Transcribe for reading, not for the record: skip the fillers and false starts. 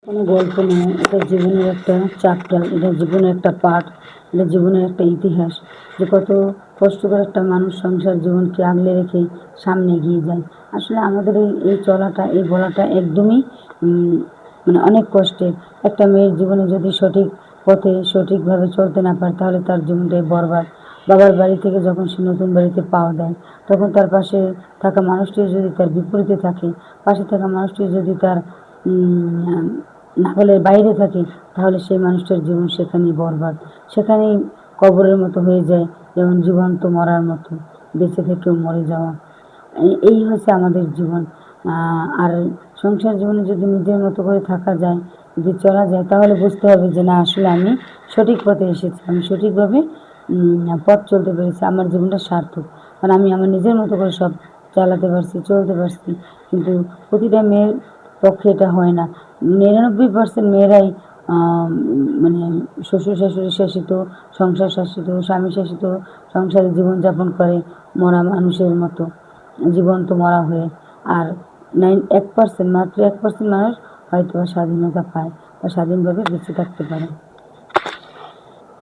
কোনো গল্প নয়, এটা জীবনের একটা চ্যাপ্টার, এটা জীবনের একটা পার্ট, এটা জীবনের একটা ইতিহাস। যে কত কষ্ট করে একটা মানুষ সংসার জীবনকে আগলে রেখে সামনে এগিয়ে যায়। আসলে আমাদের এই চলাটা, এই বলাটা একদমই মানে অনেক কষ্টের। একটা মেয়ের জীবনে যদি সঠিক পথে সঠিকভাবে চলতে না পারে তাহলে তার জীবনটাই বরবাদ। বাবার বাড়ি থেকে যখন সে নতুন বাড়িতে পাওয়া দেয়, তখন তার পাশে থাকা মানুষটি যদি তার বিপরীতে থাকে, পাশে থাকা মানুষটি যদি তার নাগালের বাইরে থাকে, তাহলে সেই মানুষটার জীবন সেখানেই বরবাদ, সেখানেই কবরের মতো হয়ে যায়। যেমন জীবন্ত মরার মতো, বেঁচে থেকেও মরে যাওয়া। এই হচ্ছে আমাদের জীবন। আর সংসার জীবনে যদি নিজের মতো করে থাকা যায়, যদি চলা যায়, তাহলে বুঝতে হবে যে না, আসলে আমি সঠিক পথে এসেছি, আমি সঠিকভাবে পথ চলতে পেরেছি, আমার জীবনটা সার্থক। কারণ আমি আমার নিজের মতো করে সব চালাতে পারছি, চলতে পারছি। কিন্তু প্রতিটা মেয়ের পক্ষে এটা হয় না। 99% মেয়েরাই মানে শ্বশুর শাশুড়ি শাসিত, সংসার শাসিত, স্বামী শাসিত সংসারে জীবনযাপন করে মরা মানুষের মতো, জীবন্ত মরা হয়ে। আর 1%, মাত্র 1% মানুষ হয়তো স্বাধীনতা পায় বা স্বাধীনভাবে বেঁচে থাকতে পারে।